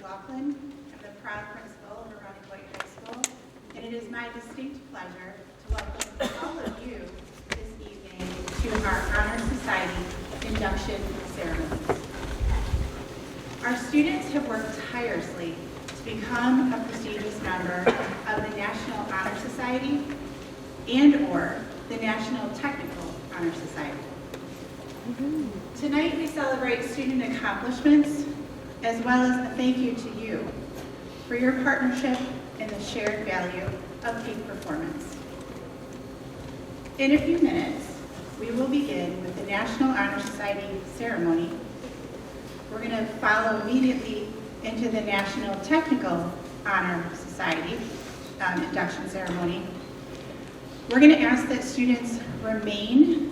McLaughlin. I'm the proud principal of Irondequoit High School, and it is my distinct pleasure to welcome all of you this evening to our Honor Society induction ceremony. Our students have worked tirelessly to become a prestigious member of the National Honor Society and/or the National Technical Honor Society. Tonight we celebrate student accomplishments as well as a thank you to you for your partnership in the shared value of peak performance. In a few minutes, we will begin with the National Honor Society ceremony. We're going to follow immediately into the National Technical Honor Society induction ceremony. We're going to ask that students remain.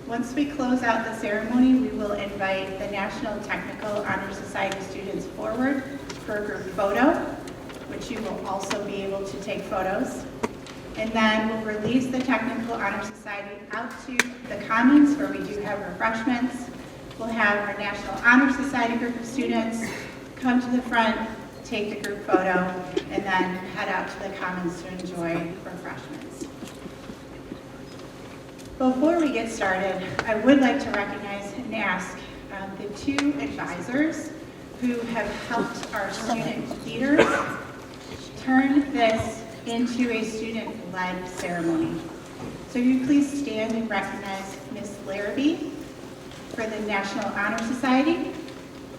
Once we close out the ceremony, we will invite the National Technical Honor Society students forward for a group photo, which you will also be able to take photos. And then we'll release the Technical Honor Society out to the Commons where we do have refreshments. We'll have our National Honor Society group of students come to the front, take the group photo, and then head out to the Commons to enjoy refreshments. Before we get started, I would like to recognize and ask the two advisors who have helped our student leaders turn this into a student-led ceremony. So will you please stand and recognize Ms. Larrabee for the National Honor Society.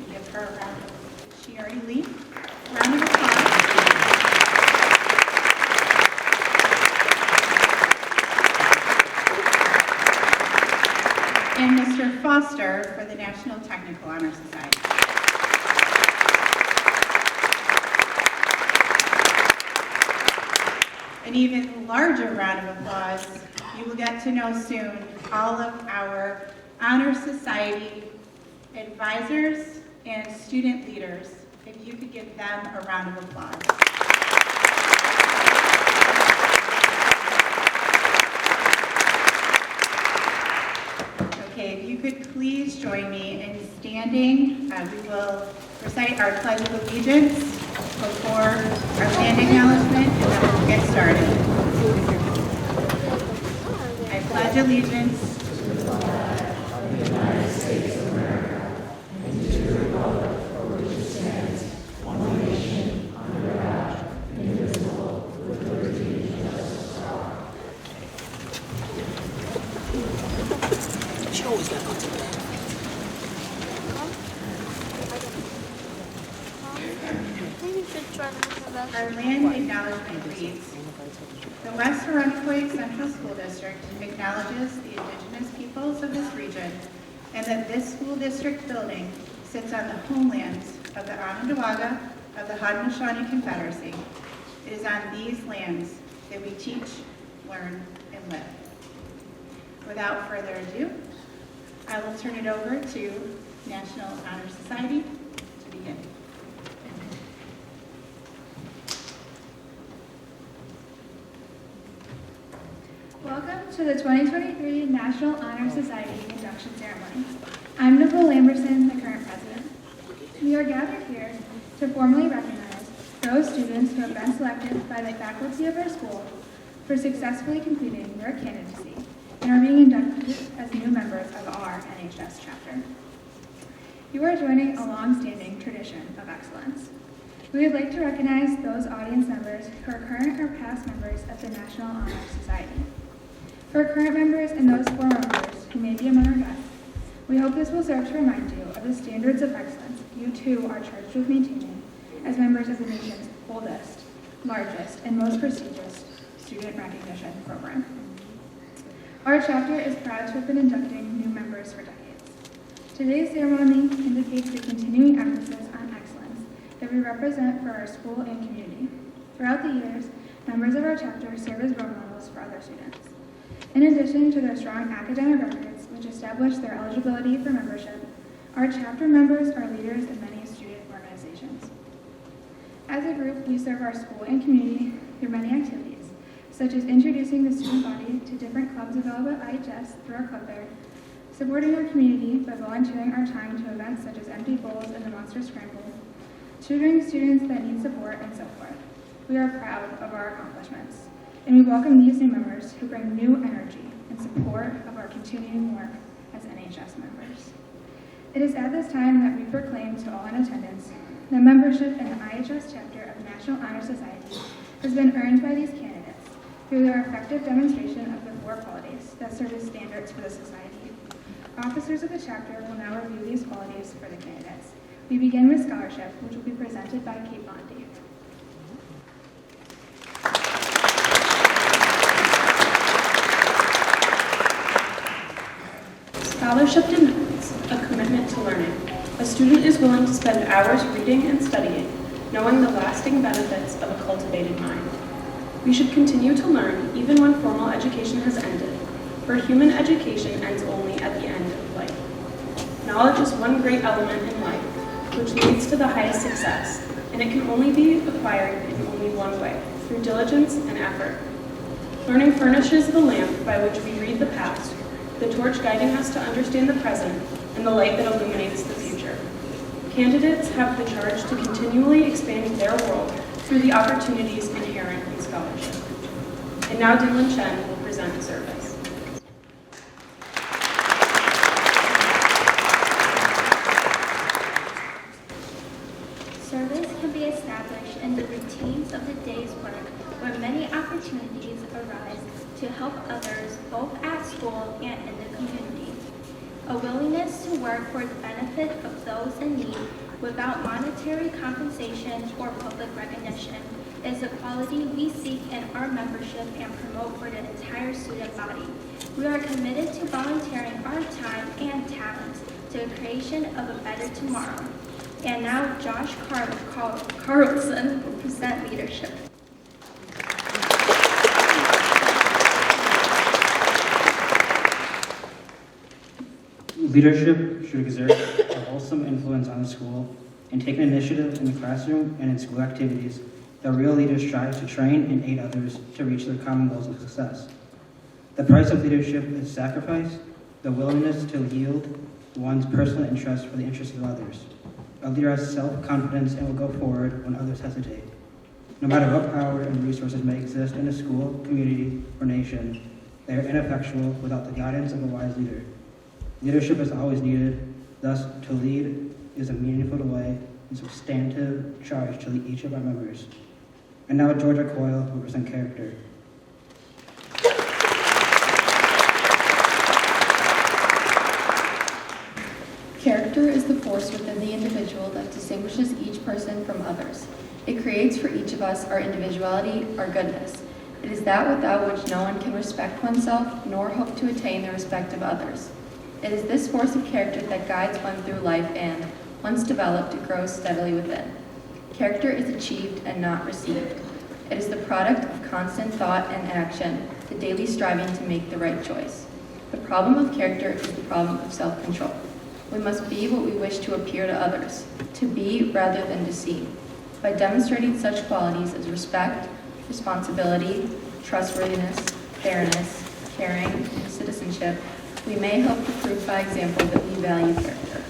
Give her a round of, she already leave. Round of applause. And Mr. Foster for the National Technical Honor Society. An even larger round of applause. You will get to know soon all of our Honor Society advisors and student leaders. If you could give them a round of applause. Okay, if you could please join me in standing. We will recite our Pledge of Allegiance before our land acknowledgement, and then we'll get started. I pledge allegiance to the flag of the United States of America and to the republic for which it stands, one nation, under God, indivisible, with liberty and justice for all. She always got to do that. Our land acknowledgement reads, the West Irondequoit Central School District acknowledges the indigenous peoples of this region and that this school district building sits on the homelands of the Onondaga of the Haudenosaunee Confederacy. It is on these lands that we teach, learn, and live. Without further ado, I will turn it over to National Honor Society to begin. Welcome to the 2023 National Honor Society induction ceremony. I'm Nicole Lamberson, the current president. We are gathered here to formally recognize those students who have been selected by the faculty of our school for successfully completing their candidacy and are being inducted as new members of our NHS chapter. You are joining a long-standing tradition of excellence. We would like to recognize those audience members who are current or past members of the National Honor Society. For current members and those former members who may be among our guests, we hope this will serve to remind you of the standards of excellence you too are charged with maintaining as members of the nation's oldest, largest, and most prestigious student recognition program. Our chapter is proud to have been inducting new members for decades. Today's ceremony indicates the continuing emphasis on excellence that we represent for our school and community. Throughout the years, members of our chapter serve as role models for other students. In addition to their strong academic records, which establish their eligibility for membership, our chapter members are leaders in many student organizations. As a group, we serve our school and community through many activities, such as introducing the student body to different clubs available at IHS through our club fair, supporting our community by volunteering our time to events such as Empty Bowls and the Monster Scramble, tutoring students that need support, and so forth. We are proud of our accomplishments, and we welcome these new members who bring new energy in support of our continuing work as NHS members. It is at this time that we proclaim to all in attendance that membership in the IHS chapter of the National Honor Society has been earned by these candidates through their effective demonstration of the 4 qualities that serve as standards for the society. Officers of the chapter will now review these qualities for the candidates. We begin with scholarship, which will be presented by Kate Bondi. Scholarship denotes a commitment to learning. A student is willing to spend hours reading and studying, knowing the lasting benefits of a cultivated mind. We should continue to learn even when formal education has ended, for human education ends only at the end of life. Knowledge is one great element in life, which leads to the highest success, and it can only be acquired in only one way, through diligence and effort. Learning furnishes the lamp by which we read the past, the torch guiding us to understand the present, and the light that illuminates the future. Candidates have the charge to continually expand their world through the opportunities inherent in scholarship. And now Dylan Chen will present service. Service can be established in the routines of the day's work, where many opportunities arise to help others both at school and in the community. A willingness to work for the benefit of those in need without monetary compensation or public recognition is a quality we seek in our membership and promote for the entire student body. We are committed to volunteering our time and talents to the creation of a better tomorrow. And now Josh Carlson will present leadership. Leadership should exert a wholesome influence on the school and take an initiative in the classroom and in school activities that real leaders strive to train and aid others to reach their common goals of success. The price of leadership is sacrifice, the willingness to yield one's personal interest for the interests of others. A leader has self-confidence and will go forward when others hesitate. No matter what power and resources may exist in a school, community, or nation, they are ineffectual without the guidance of a wise leader. Leadership is always needed, thus to lead is a meaningful way and substantive charge to lead each of our members. And now Georgia Coyle will present character. Character is the force within the individual that distinguishes each person from others. It creates for each of us our individuality, our goodness. It is that without which no one can respect oneself nor hope to attain the respect of others. It is this force of character that guides one through life and, once developed, it grows steadily within. Character is achieved and not received. It is the product of constant thought and action, the daily striving to make the right choice. The problem of character is the problem of self-control. We must be what we wish to appear to others, to be rather than to seem. By demonstrating such qualities as respect, responsibility, trustworthiness, fairness, caring, and citizenship, we may hope to prove by example that we value character.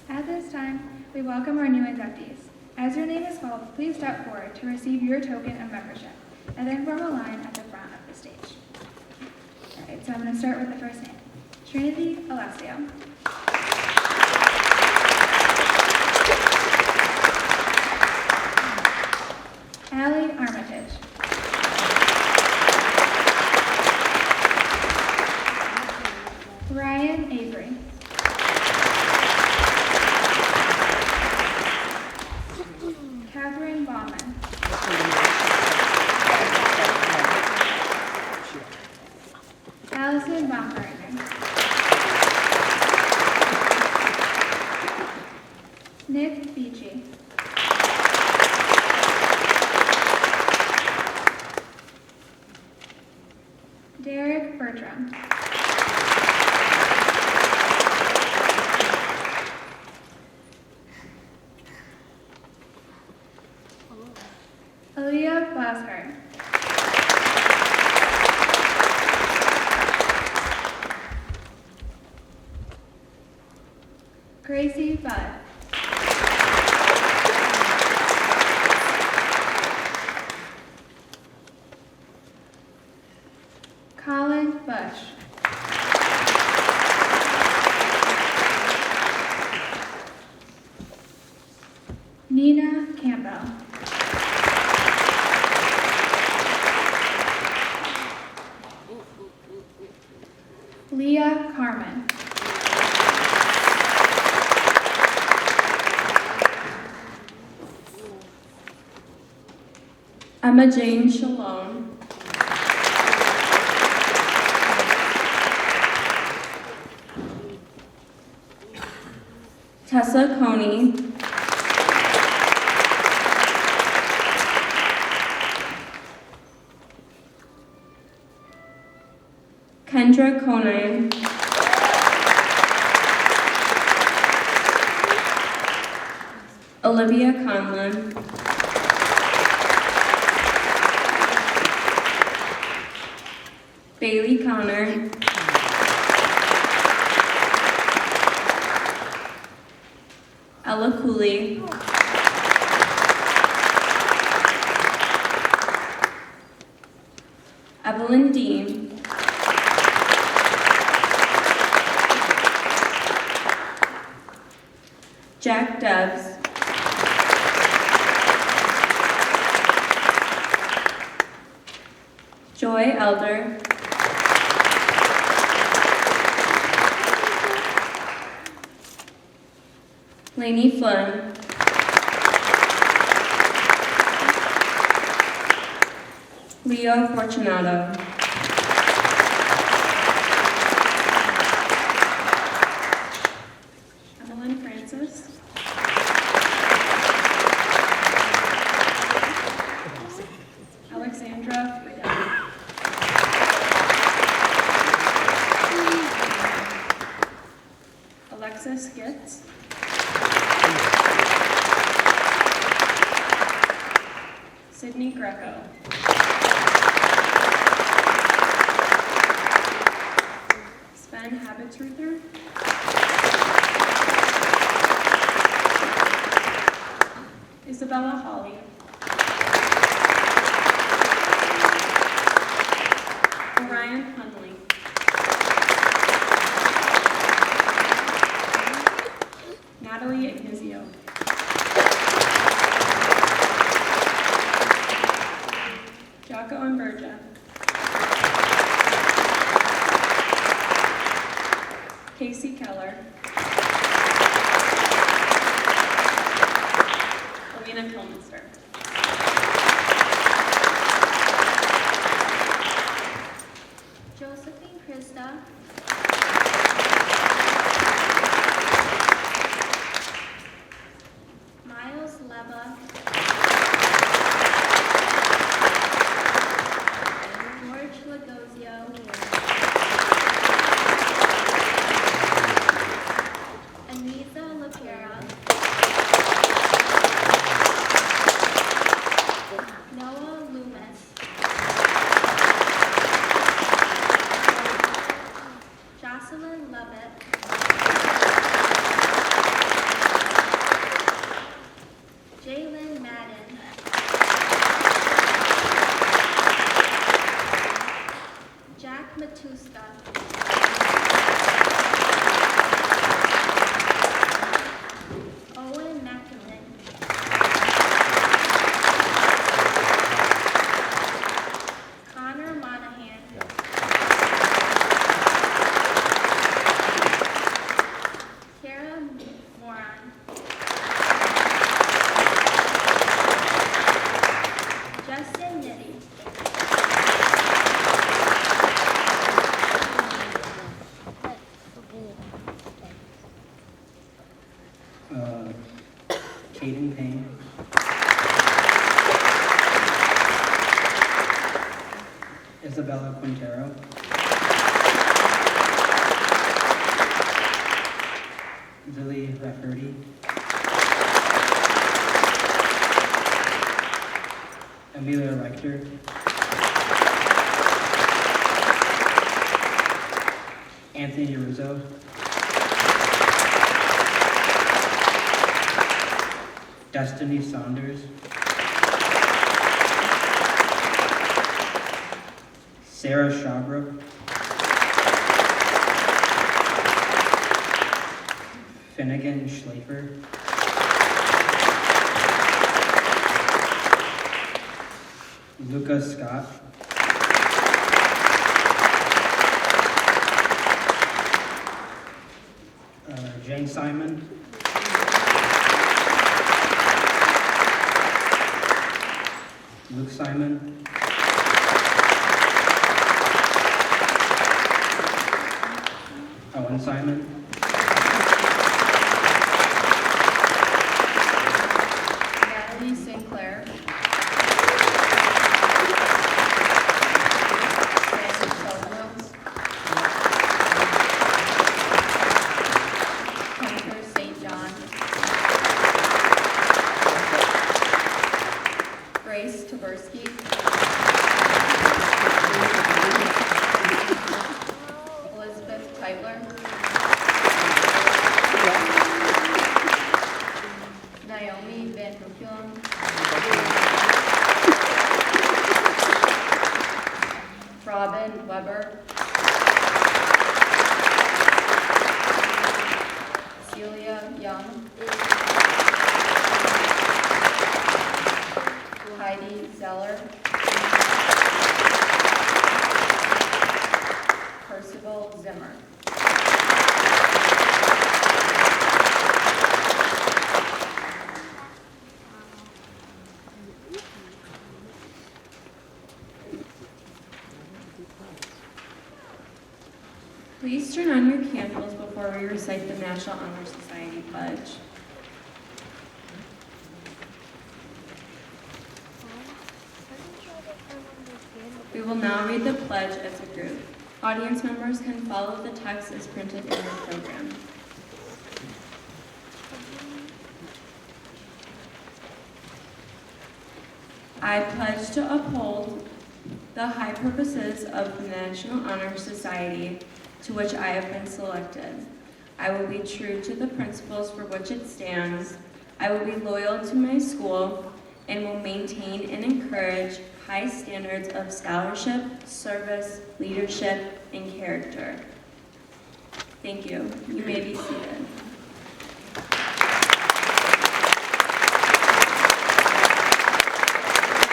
At this time, we welcome our new inductees. As your name is called, please step forward to receive your token of membership, and then form a line at the front of the stage. All right, so I'm going to start with the first name. Trinity Alessio. Allie Armitage. Ryan Avery. Catherine Bauman. Allison Baumgartner. Nick Beachy. Derek Bertram. Aaliyah Glashart. Gracie Budd. Colin Bush. Nina Campbell. Leah Carmen. Emma Jane Shalom. Tessa Coney. Kendra Conan. Olivia Conlon. Bailey Connor. Ella Cooley. Evelyn Dean. Jack Debs. Joy Elder. Lainey Flynn. Leo Fortunato. Evelyn Francis. Alexandra Friedel. Alexis Gitz. Sydney Greco. Sven Habitsruther. Isabella Hawley. Orion Hunley. Natalie Ignazio. Jocko Imbergia. Casey Keller. Alina Kilminster. Josephine Krista. Miles Leva. George Lagozio. Anita LaPera. Noah Loomis. Jocelyn Lovett. Jalen Madden. Jack Matuska. Owen McKinnon. Connor Monahan. Kara Moran. Justin Nitty. Caden Payne. Isabella Quintero. Lily Rafferty. Amelia Reichter. Anthony Rizzo. Destiny Saunders, Sarah Shawbrook, Finnegan Schlafer, Lucas Scott, Jane Simon, Luke Simon, Owen Simon, Natalie Sinclair, Sam Sheldrose, Hunter St. John, Grace Taberski, Elizabeth Tyler, Naomi Van Hoekelum, Robin Weber, Celia Young, Heidi Zeller, Percival Zimmer. Please turn on your candles before we recite the National Honor Society Pledge. We will now read the pledge as a group. Audience members can follow the text as printed in the program. I pledge to uphold the high purposes of the National Honor Society to which I have been selected. I will be true to the principles for which it stands. I will be loyal to my school and will maintain and encourage high standards of scholarship, service, leadership, and character. Thank you. You may be seated.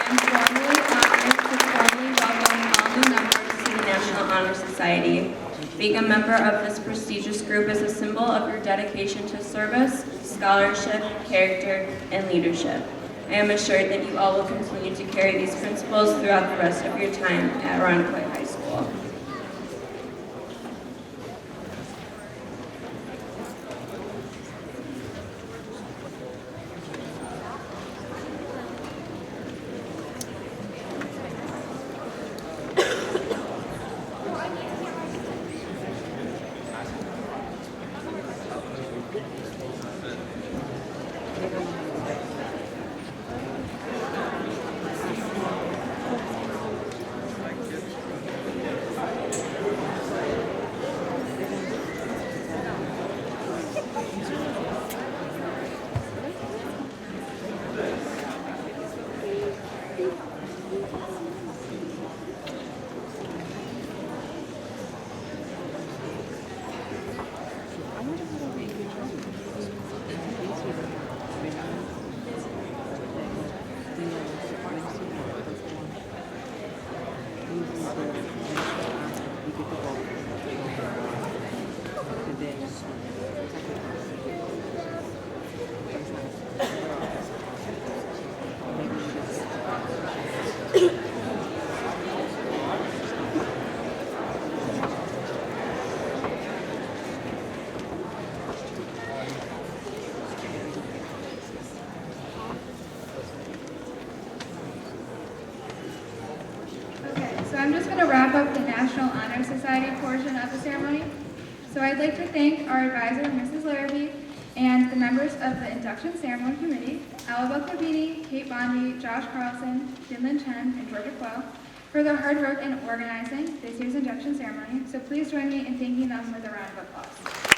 I'm formally honored to formally welcome all new members to the National Honor Society. Being a member of this prestigious group is a symbol of your dedication to service, scholarship, character, and leadership. I am assured that you all will continue to carry these principles throughout the rest of your time at Irondequoit High School. So I'm just going to wrap up the National Honor Society portion of the ceremony. So I'd like to thank our advisor, Mrs. Larrabee, and the members of the Induction Ceremony Committee, Alaba Kobini, Kate Bondi, Josh Carlson, Jinlin Chen, and Georgia Quell, for their hard work in organizing this year's induction ceremony. So please join me in thanking them with a round of applause.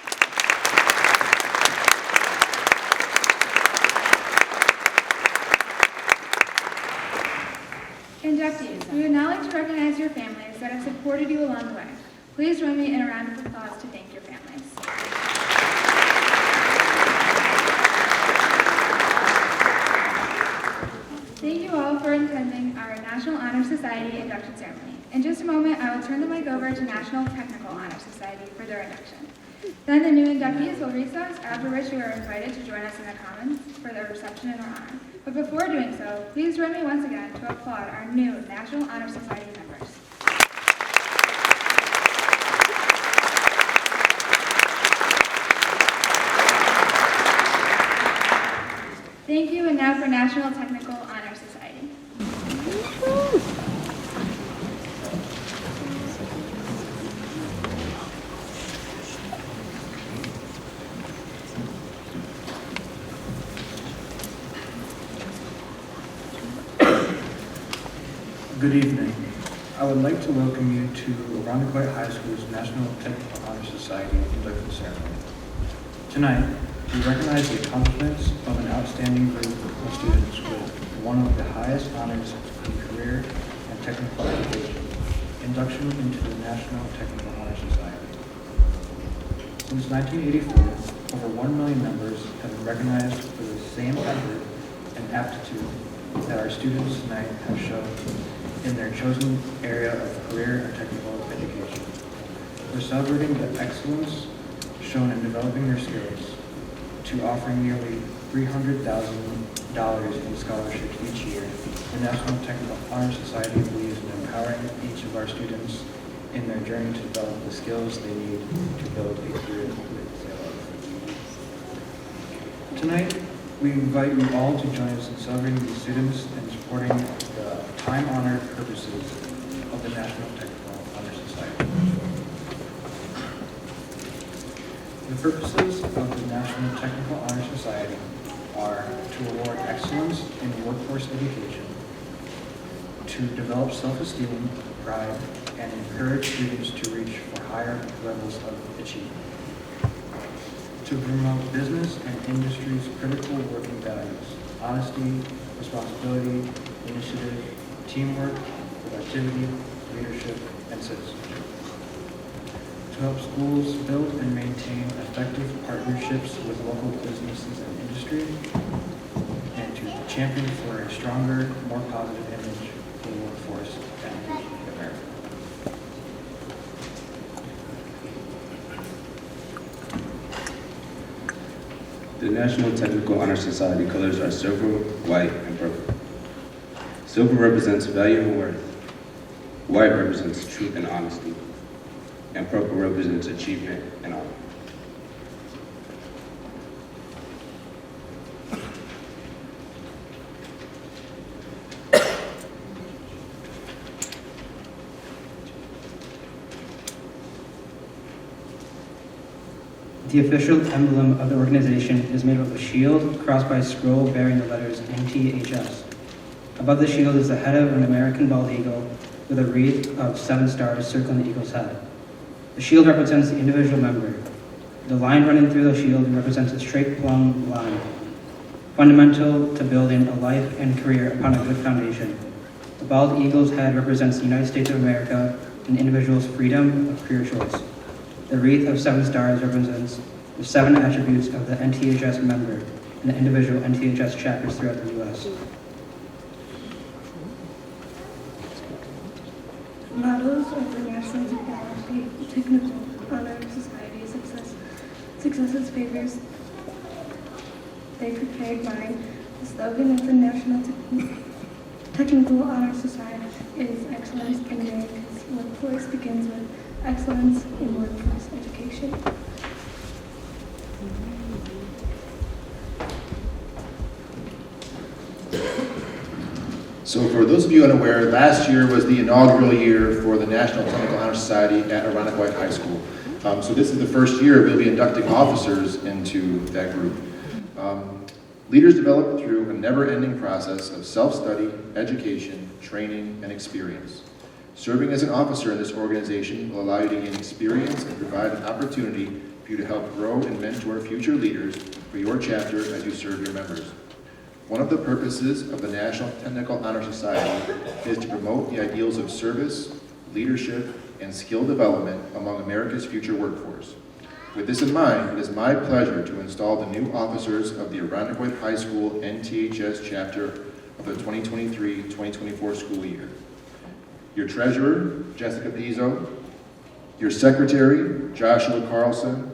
Inductees, we would now like to recognize your families that have supported you along the way. Please join me in a round of applause to thank your families. Thank you all for attending our National Honor Society induction ceremony. In just a moment, I will turn the mic over to National Technical Honor Society for their induction. Then the new inductees will recess, after which you are invited to join us in the Commons for their reception in our honor. But before doing so, please join me once again to applaud our new National Honor Society members. Thank you, and now for National Technical Honor Society. Good evening. I would like to welcome you to Irondequoit High School's National Technical Honor Society induction ceremony. Tonight, we recognize the accomplishments of an outstanding group of students with one of the highest honors in career and technical education, induction into the National Technical Honor Society. Since 1984, over 1 million members have been recognized for the same effort and aptitude that our students tonight have shown in their chosen area of career and technical education. We're celebrating the excellence shown in developing their skills to offering nearly $300,000 in scholarships each year. The National Technical Honor Society believes in empowering each of our students in their journey to develop the skills they need to build a career with their. Tonight, we invite you all to join us in celebrating these students and supporting the time-honored purposes of the National Technical Honor Society. The purposes of the National Technical Honor Society are to award excellence in workforce education, to develop self-esteem, pride, and encourage students to reach for higher levels of achievement, to promote business and industry's critical working values: honesty, responsibility, initiative, teamwork, productivity, leadership, and citizenship. To help schools build and maintain effective partnerships with local businesses and industry, and to champion for a stronger, more positive image for the workforce and America. The National Technical Honor Society colors are silver, white, and purple. Silver represents value and worth. White represents truth and honesty. And purple represents achievement and honor. The official emblem of the organization is made of a shield crossed by a scroll bearing the letters NTHS. Above the shield is the head of an American bald eagle with a wreath of 7 stars circling the eagle's head. The shield represents the individual member. The line running through the shield represents a straight plumb line, fundamental to building a life and career upon a good foundation. The bald eagle's head represents the United States of America and the individual's freedom of career choice. The wreath of 7 stars represents the 7 attributes of the NTHS member and the individual NTHS chapters throughout the U.S. Mottos of the National Technical Honor Society: successes favors a prepared mind. The slogan of the National Technical Honor Society is excellence in America's workforce begins with excellence in workforce education. So for those of you unaware, last year was the inaugural year for the National Technical Honor Society at Irondequoit High School. So this is the first year we'll be inducting officers into that group. Leaders develop through a never-ending process of self-study, education, training, and experience. Serving as an officer in this organization will allow you to gain experience and provide an opportunity for you to help grow and mentor future leaders for your chapter as you serve your members. One of the purposes of the National Technical Honor Society is to promote the ideals of service, leadership, and skill development among America's future workforce. With this in mind, it is my pleasure to install the new officers of the Irondequoit High School NTHS chapter of the 2023-2024 school year. Your treasurer, Jessica Pizzo, your secretary, Joshua Carlson,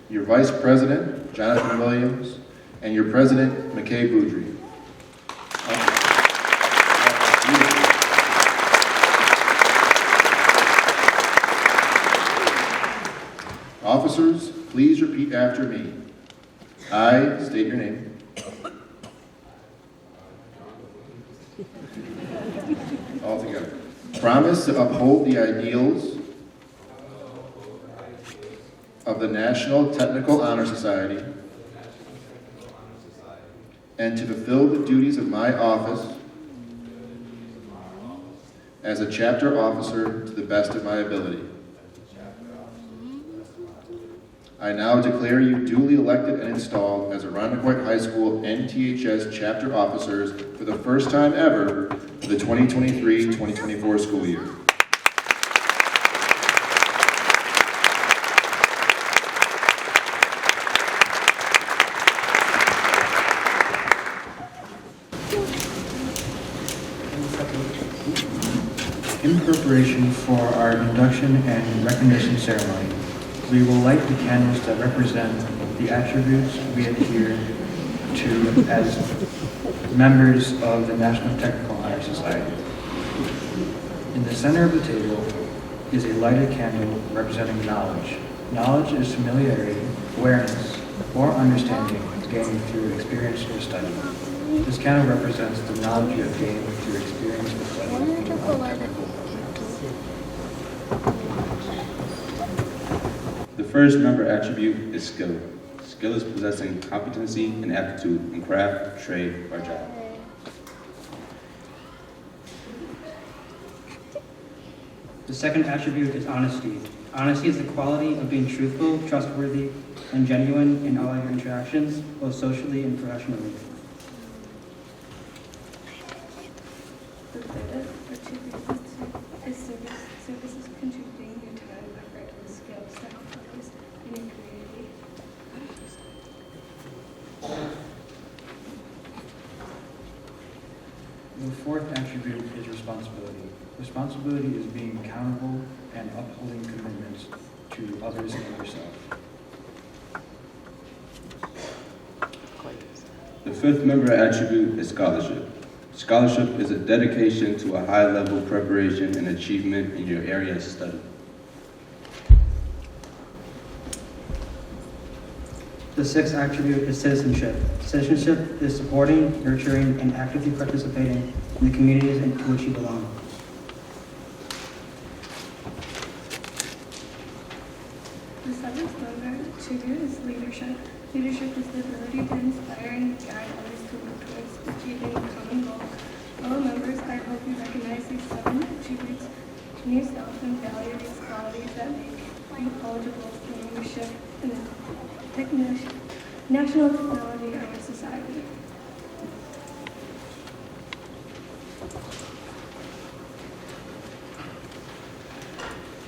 your vice president, Jonathan Williams, and your president, McKay Boudry. Officers, please repeat after me. I state your name. All together. Promise to uphold the ideals of the National Technical Honor Society and to fulfill the duties of my office as a chapter officer to the best of my ability. I now declare you duly elected and installed as Irondequoit High School NTHS chapter officers for the first time ever for the 2023-2024 school year. In preparation for our induction and recognition ceremony, we will light the candles that represent the attributes we adhere to as members of the National Technical Honor Society. In the center of the table is a lighted candle representing knowledge. Knowledge is familiarity, awareness, or understanding gained through experience or study. This candle represents the knowledge you have gained through experience or study on technical. The first member attribute is skill. Skill is possessing competency and aptitude in craft, trade, or job. The second attribute is honesty. Honesty is the quality of being truthful, trustworthy, and genuine in all your interactions, both socially and professionally. The third attribute is service. Service is contributing your time, effort, and skills to help others in your community. The fourth attribute is responsibility. Responsibility is being accountable and upholding commitments to others and yourself. The fifth member attribute is scholarship. Scholarship is a dedication to a high-level preparation and achievement in your area of study. The sixth attribute is citizenship. Citizenship is supporting, nurturing, and actively participating in the communities to which you belong. The seventh member attribute is leadership. Leadership is the ability to inspire and guide others to work towards achieving a common goal. Fellow members, I hope you recognize these 7 attributes in yourself and value these qualities that make you eligible for membership in the National Technology Honor Society.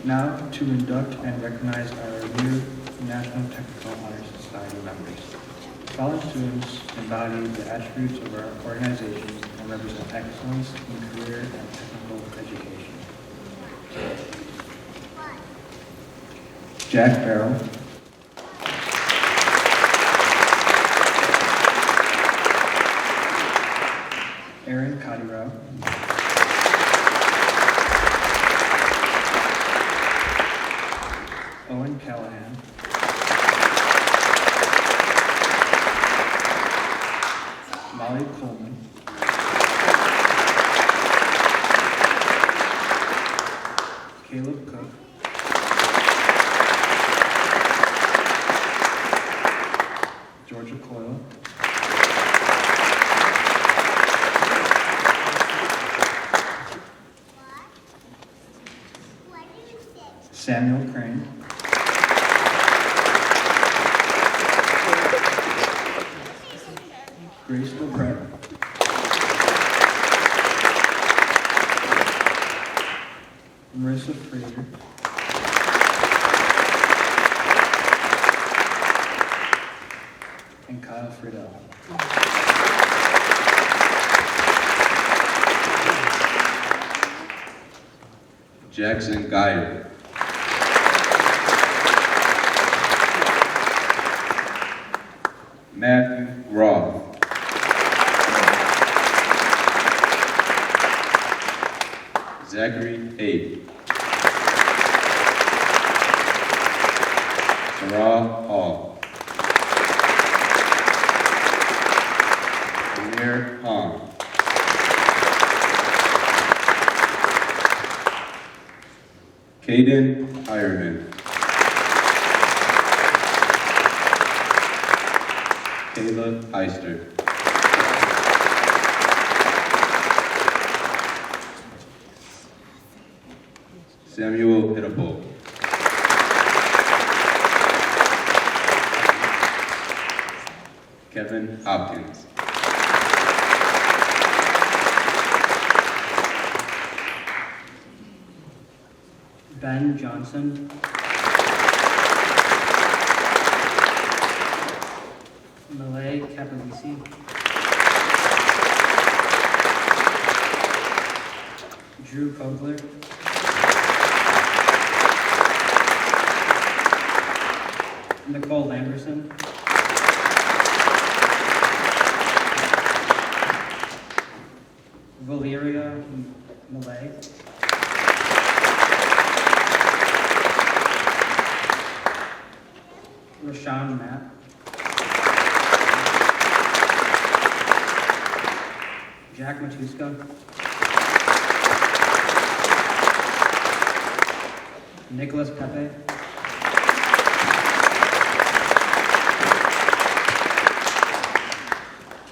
Now to induct and recognize our new National Technical Honor Society members. College students embody the attributes of our organization and represent excellence in career and technical education. Jack Barrow, Aaron Cottyrow, Owen Callahan, Molly Coleman, Caleb Cook, Georgia Coyle, Samuel Crane, Grace LeBret, Marissa Fraser, and Kyle Friedel. Jackson Geyer. Matthew Roth. Zachary A. Sarah Hall. Amir Han. Caden Ironman. Caleb Eister. Samuel Pitable. Kevin Hopkins. Ben Johnson. Malay Caparisi. Drew Kogler. Nicole Lamberson. Valeria Malay. Rashawn Matt. Jack Matuska. Nicholas Pepe.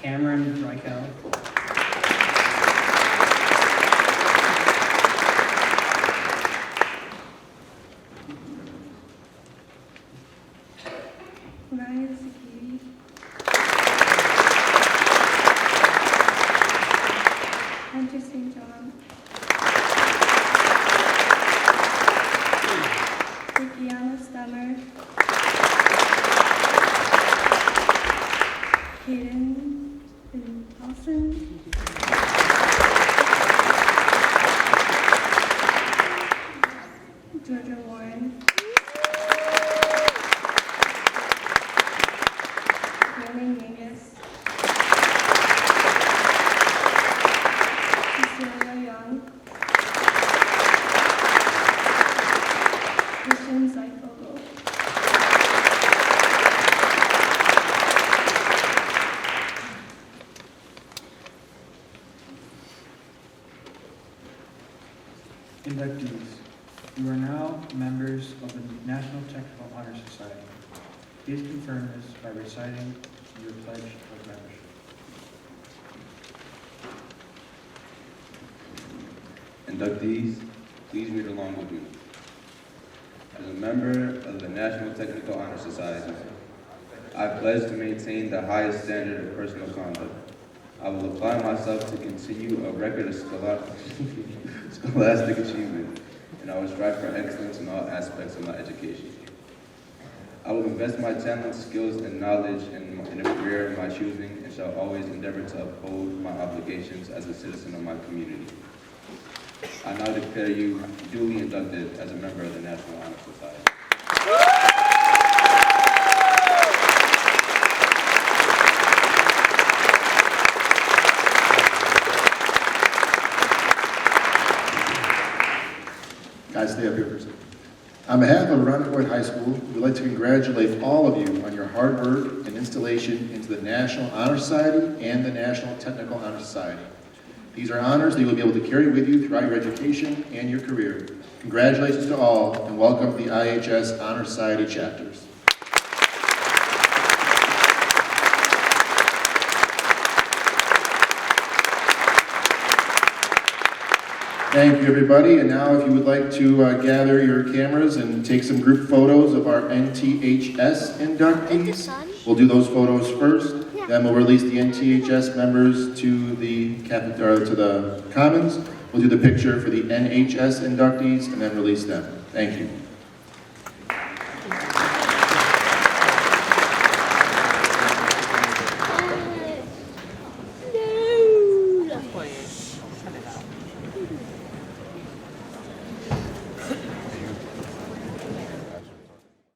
Cameron Drykel. Ryan Sakiri, Hunter St. John, Vikiana Stemmer, Hayden Dawson, Georgia Warren, Brandon Yangus, Cecilia Young, Christian Zeifogel, Inductees, you are now members of the National Technical Honor Society. Please confirm this by reciting your pledge of membership. Inductees, please read along with me. As a member of the National Technical Honor Society, I pledge to maintain the highest standard of personal conduct. I will apply myself to continue a record of scholastic achievement, and I will strive for excellence in all aspects of my education. I will invest my talents, skills, and knowledge in a career of my choosing, and shall always endeavor to uphold my obligations as a citizen of my community. I now declare you duly inducted as a member of the National Honor Society. Guys, stay up here for a second. On behalf of Irondequoit High School, we'd like to congratulate all of you on your hard work and installation into the National Honor Society and the National Technical Honor Society. These are honors that you will be able to carry with you throughout your education and your career. Congratulations to all, and welcome to the IHS Honor Society chapters. Thank you, everybody. And now if you would like to gather your cameras and take some group photos of our NTHS inductees. We'll do those photos first, then we'll release the NTHS members to the Commons, We'll do the picture for the NHS inductees and then release them. Thank you.